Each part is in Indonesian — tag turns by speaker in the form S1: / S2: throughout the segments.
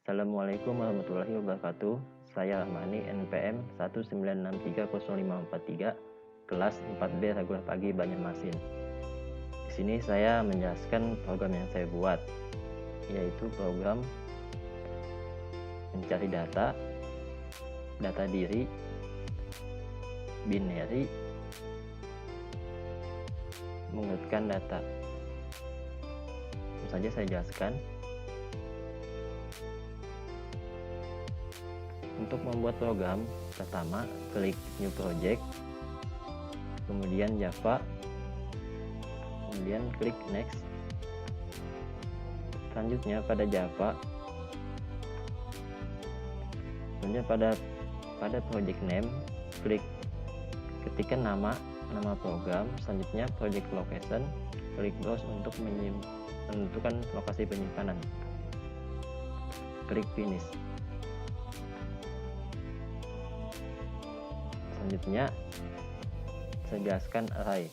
S1: Assalamualaikum warahmatullahi wabarakatuh. Saya Rahmani, NPM 1963053, kelas 4B Regular Pagi Banjarmasin. Di sini saya menjelaskan program yang saya buat, yaitu program mencari data diri, binary, mengurutkan data. Langsung saja saya jelaskan. Untuk membuat program, pertama klik New Project, kemudian Java, kemudian klik Next. Selanjutnya pada Java, kemudian pada project name, ketikkan nama program. Selanjutnya project location, klik Browse untuk menentukan lokasi penyimpanan. Klik Finish. Selanjutnya, saya jelaskan array.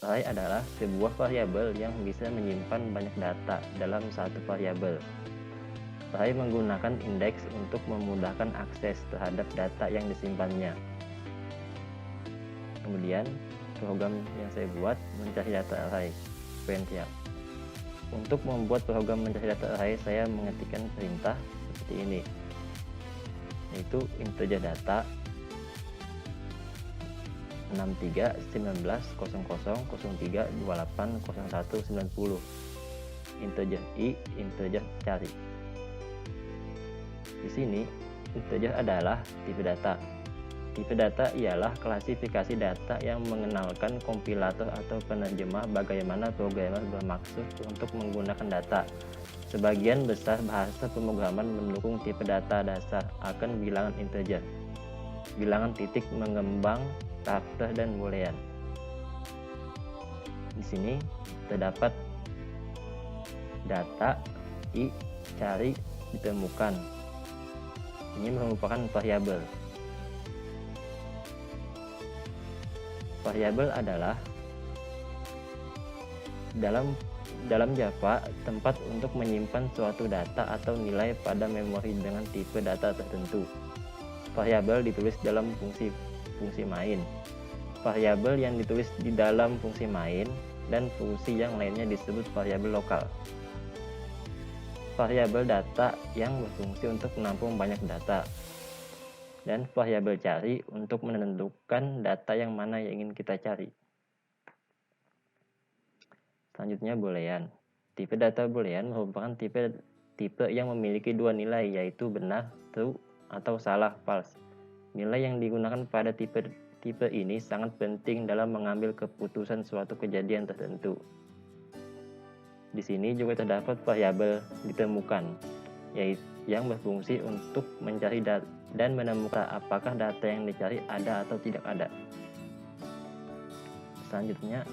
S1: Array adalah sebuah variabel yang bisa menyimpan banyak data dalam satu variabel. Array menggunakan indeks untuk memudahkan akses terhadap data yang disimpannya. Kemudian, program yang saya buat mencari data array, Ventia. Untuk membuat program mencari data array, saya mengetikkan perintah seperti ini, yaitu integer data 63190003280190, integer i, integer cari. Di sini integer adalah tipe data. Tipe data ialah klasifikasi data yang mengenalkan kompilator atau penerjemah bagaimana programmer bermaksud untuk menggunakan data. Sebagian besar bahasa pemrograman mendukung tipe data dasar akan bilangan integer, bilangan titik mengembang, karakter, dan boolean. Di sini terdapat data i, cari, ditemukan. Ini merupakan variabel. Variabel adalah dalam Java tempat untuk menyimpan suatu data atau nilai pada memori dengan tipe data tertentu. Variabel ditulis dalam fungsi main. Variabel yang ditulis di dalam fungsi main dan fungsi yang lainnya disebut variabel lokal. Variabel data yang berfungsi untuk menampung banyak data, dan variabel cari untuk menentukan data yang mana yang ingin kita cari. Selanjutnya boolean. Tipe data boolean merupakan tipe yang memiliki dua nilai, yaitu benar true atau salah false. Nilai yang digunakan pada tipe ini sangat penting dalam mengambil keputusan suatu kejadian tertentu. Di sini juga terdapat variabel ditemukan, yaitu yang berfungsi untuk mencari dan menemukan apakah data yang dicari ada atau tidak ada. Selanjutnya,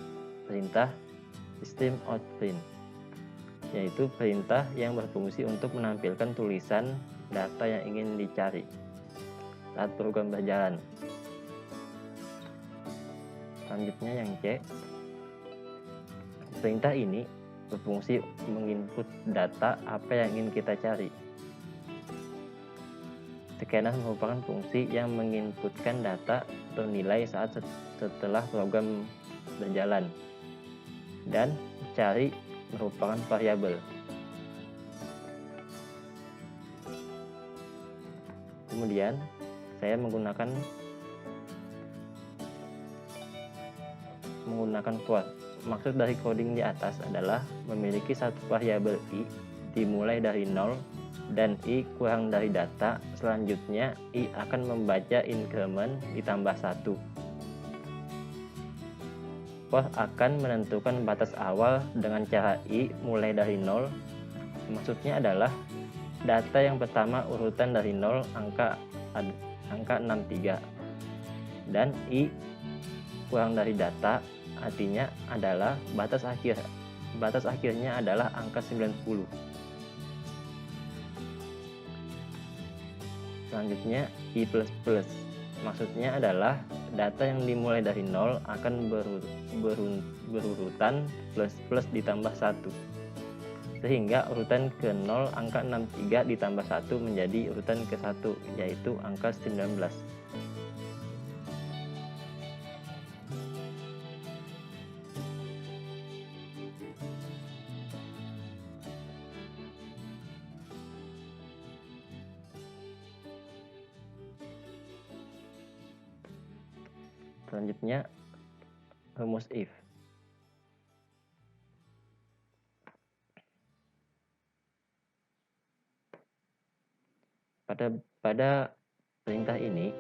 S1: perintah StreamOutPrint, yaitu perintah yang berfungsi untuk menampilkan tulisan data yang ingin dicari saat program berjalan. Selanjutnya yang C, perintah ini berfungsi menginput data apa yang ingin kita cari. Scanner merupakan fungsi yang menginputkan data atau nilai saat setelah program berjalan, dan cari merupakan variabel. Kemudian saya menggunakan for. Maksud dari coding di atas adalah memiliki satu variabel i dimulai dari 0 dan i kurang dari data. Selanjutnya i akan membaca increment ditambah 1. For akan menentukan batas awal dengan cara i mulai dari 0. Maksudnya adalah data yang pertama urutan dari 0 angka 63, dan i kurang dari data artinya adalah batas akhirnya adalah angka 90. Selanjutnya i++, maksudnya adalah data yang dimulai dari 0 akan berurutan plus ditambah 1. sehingga urutan ke-0 angka 63 ditambah 1 menjadi urutan ke-1, yaitu angka 19. Selanjutnya, rumus if. Pada perintah ini,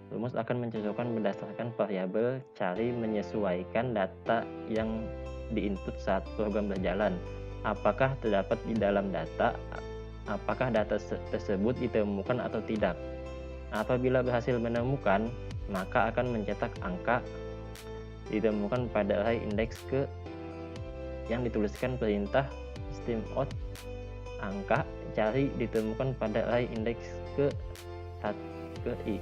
S1: rumus akan mencocokkan berdasarkan variabel cari menyesuaikan data yang diinput saat program berjalan. Apakah terdapat di dalam data, apakah data tersebut ditemukan atau tidak. Apabila berhasil menemukan, maka akan mencetak angka ditemukan pada array indeks ke yang dituliskan perintah systemout angka cari ditemukan pada array indeks ke i.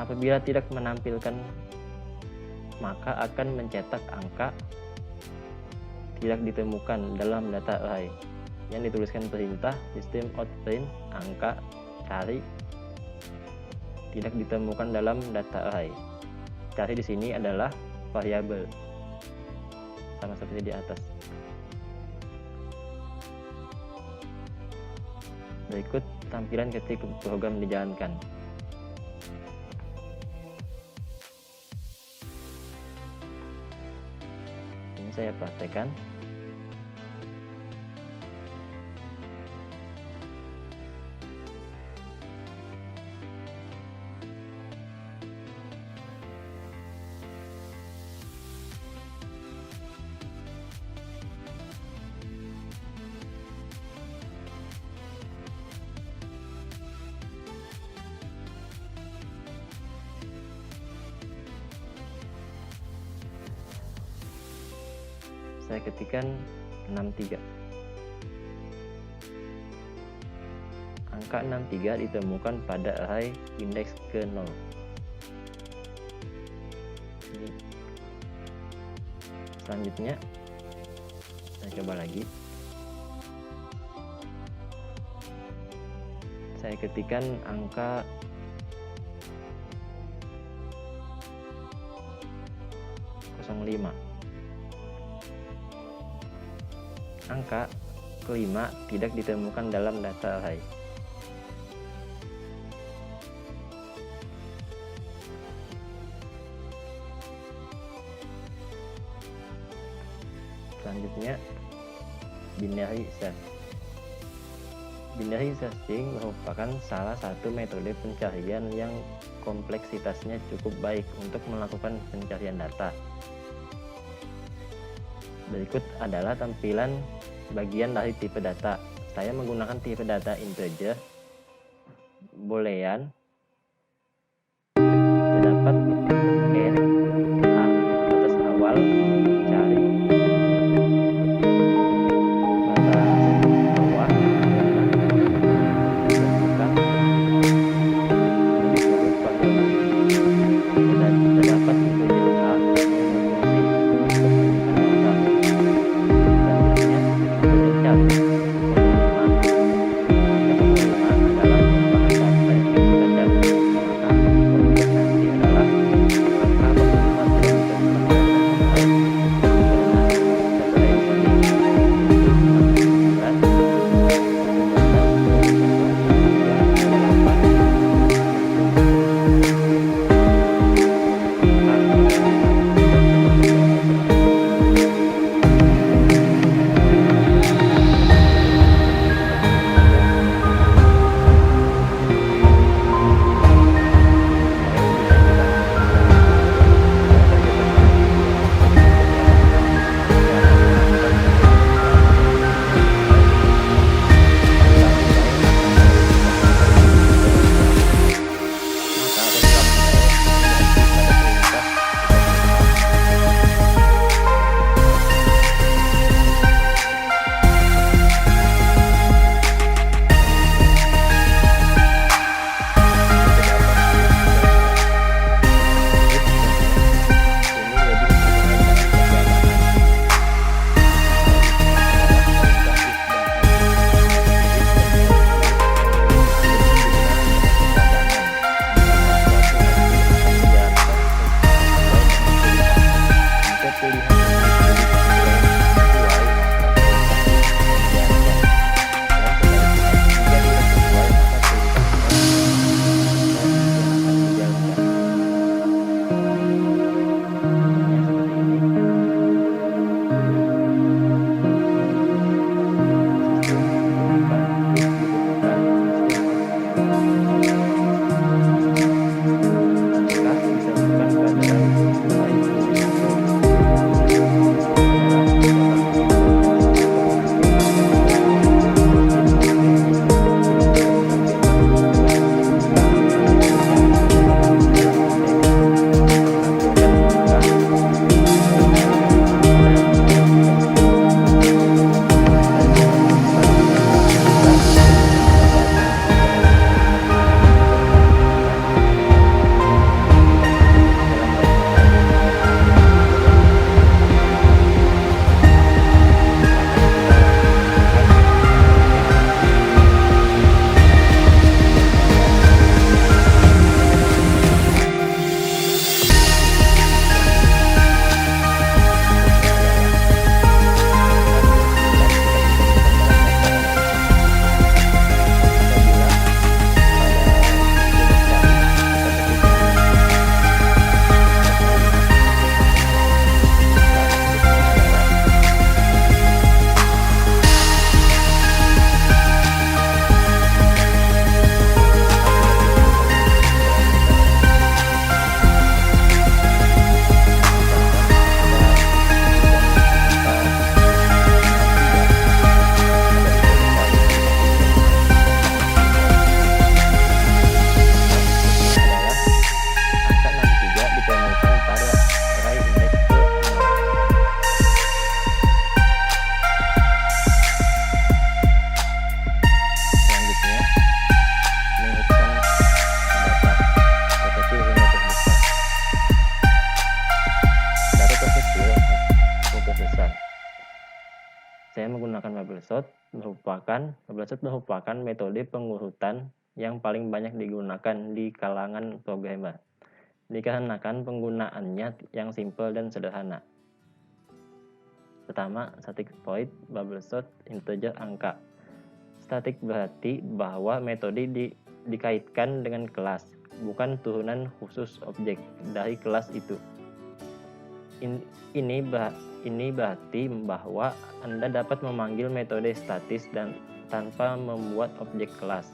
S1: Apabila tidak menampilkan, maka akan mencetak angka tidak ditemukan dalam data array yang dituliskan perintah systemout_print angka cari tidak ditemukan dalam data array. Cari di sini adalah variabel, sama seperti di atas. Berikut tampilan ketika program dijalankan. Ini saya praktekkan. Saya ketikkan 63. Angka 63 ditemukan pada array indeks ke-0. Selanjutnya saya coba lagi. Saya ketikkan angka 05. Angka kelima tidak ditemukan dalam data array. Selanjutnya, binary search. Binary searching merupakan salah satu metode pencarian yang kompleksitasnya cukup baik untuk melakukan pencarian data. Berikut adalah tampilan bagian dari tipe data. Saya menggunakan tipe data integer boolean. Terdapat n, a, batas awal, cari, batas bawah, tentukan, dan terdapat integer a yang berfungsi untuk menyimpan data. Selanjutnya, integer cari. Kode 5 adalah merupakan data yang kita cari, maka kode nanti adalah saya menggunakan bubble sort merupakan metode pengurutan yang paling banyak digunakan di kalangan programmer, dikarenakan penggunaannya yang simpel dan sederhana. Pertama, static void, bubble sort, integer angka. Static berarti bahwa metode dikaitkan dengan kelas, bukan turunan khusus objek dari kelas itu. Ini berarti bahwa Anda dapat memanggil metode statis dan tanpa membuat objek kelas.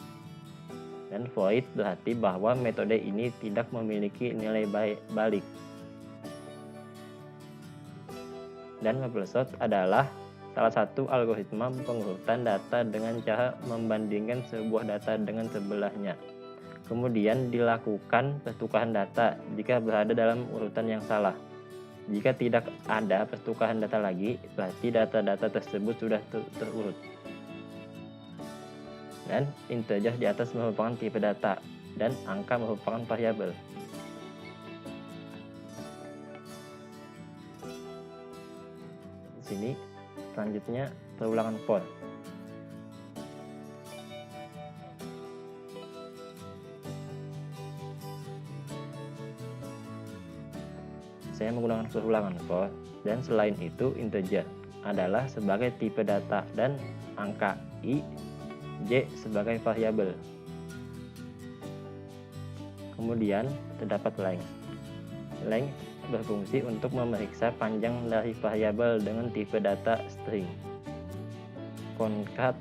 S1: Dan void berarti bahwa metode ini tidak memiliki nilai balik. Dan bubble sort adalah salah satu algoritma pengurutan data dengan cara membandingkan sebuah data dengan sebelahnya. Kemudian dilakukan pertukaran data jika berada dalam urutan yang salah. Jika tidak ada pertukaran data lagi, berarti data-data tersebut sudah terurut. Dan integer di atas merupakan tipe data, dan angka merupakan variabel. Di sini selanjutnya perulangan for. Saya menggunakan perulangan for, dan selain itu integer adalah sebagai tipe data dan angka i, j sebagai variabel. Kemudian terdapat length. Length berfungsi untuk memeriksa panjang dari variabel dengan tipe data string. Concat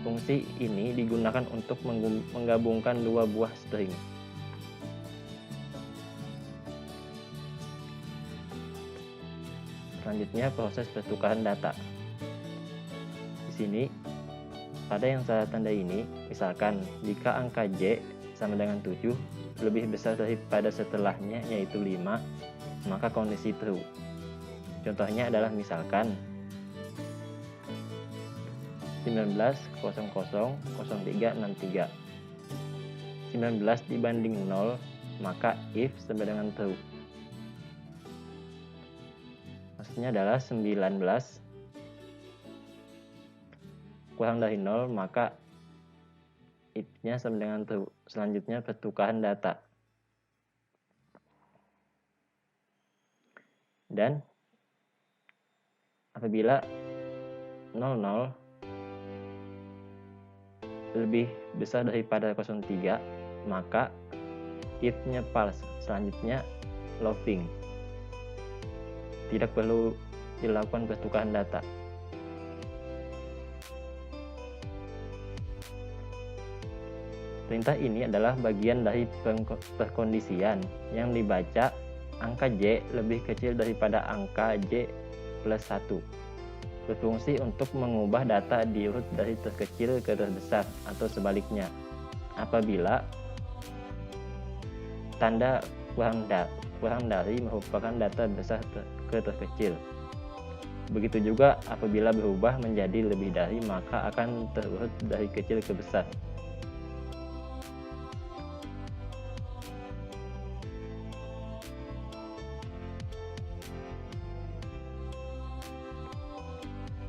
S1: fungsi ini digunakan untuk menggabungkan dua buah string. Selanjutnya proses pertukaran data. Di sini pada yang saya tandai ini, misalkan jika angka j sama dengan 7 lebih besar daripada setelahnya yaitu 5, maka kondisi true. Contohnya adalah misalkan 19000363 19 dibanding 0, maka if sama dengan true. Maksudnya adalah 19 kurang dari 0, maka if-nya sama dengan true. Selanjutnya pertukaran data. Dan apabila 00 lebih besar daripada 03, maka if-nya false. Selanjutnya looping. Tidak perlu dilakukan pertukaran data. Perintah ini adalah bagian dari perkondisian yang dibaca angka j lebih kecil daripada angka j plus 1. Berfungsi untuk mengubah data diurut dari terkecil ke terbesar atau sebaliknya apabila tanda kurang dari merupakan data besar ke terkecil. Begitu juga apabila berubah menjadi lebih dari, maka akan terurut dari kecil ke besar.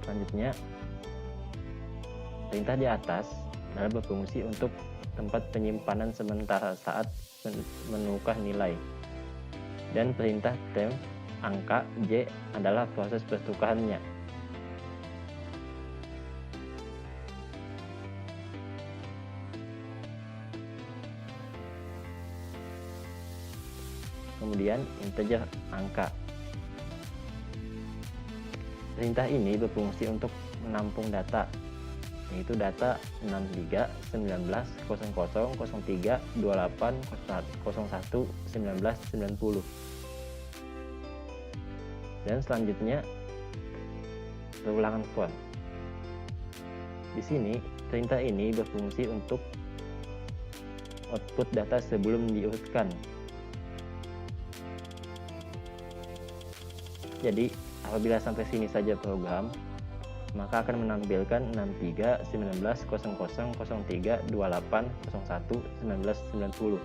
S1: Selanjutnya, perintah di atas adalah berfungsi untuk tempat penyimpanan sementara saat menukar nilai. Dan perintah temp angka j adalah proses pertukarannya. Kemudian integer angka. Perintah ini berfungsi untuk menampung data, yaitu data 63, 19, 00, 03, 28, 01, 19, 90. Dan selanjutnya perulangan for. Di sini perintah ini berfungsi untuk output data sebelum diurutkan. Jadi apabila sampai sini saja program, maka akan menampilkan 63, 19, 00, 03, 28, 01, 19, 90.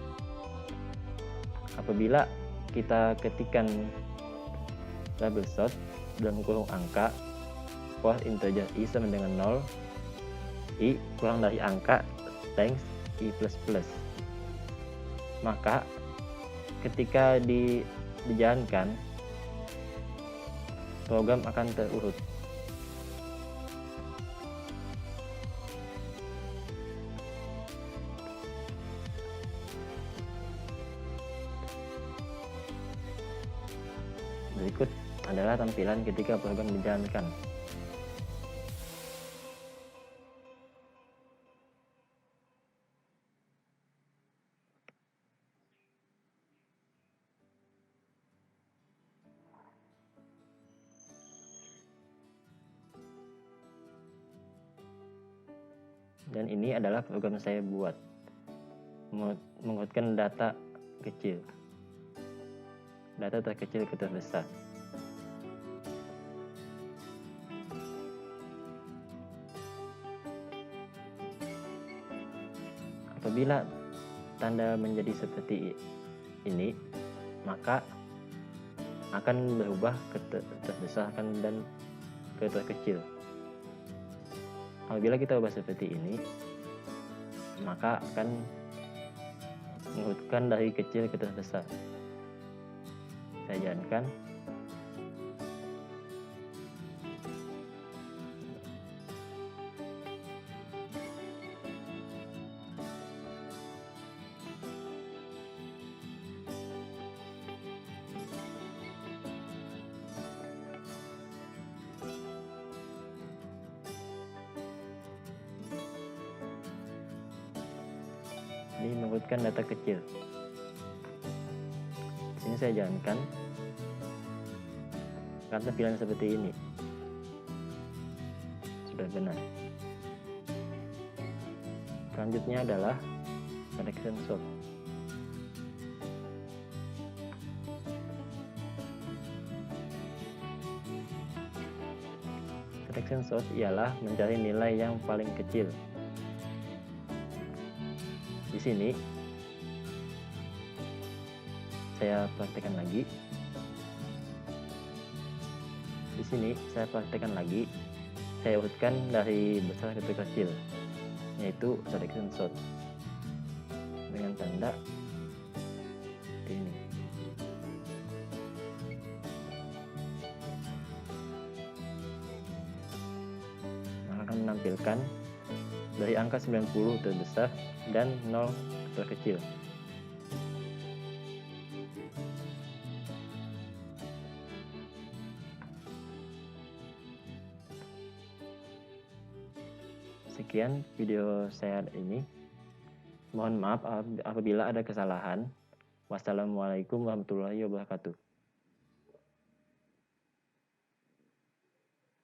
S1: Apabila kita ketikkan bubble sort dalam kurung angka, for integer i sama dengan 0, i kurang dari angka length i++. Maka ketika dijalankan, program akan terurut. Berikut adalah tampilan ketika program dijalankan. Dan ini adalah program saya buat mengurutkan data kecil, data terkecil ke terbesar. Apabila tanda menjadi seperti ini, maka akan berubah ke terbesar dan ke terkecil. Apabila kita ubah seperti ini, maka akan mengurutkan dari kecil ke terbesar. Saya jalankan. Ini mengurutkan data kecil. Sini saya jalankan. Akan tampilan seperti ini. Sudah benar. Selanjutnya adalah selection sort. Selection sort ialah mencari nilai yang paling kecil. Di sini saya praktekkan lagi. Di sini saya praktekkan lagi. Saya urutkan dari besar ke kecil, yaitu selection sort dengan tanda seperti ini. Maka akan menampilkan dari angka 90 terbesar dan 0 terkecil. Sekian video saya ini. Mohon maaf apabila ada kesalahan. Wassalamualaikum warahmatullahi wabarakatuh.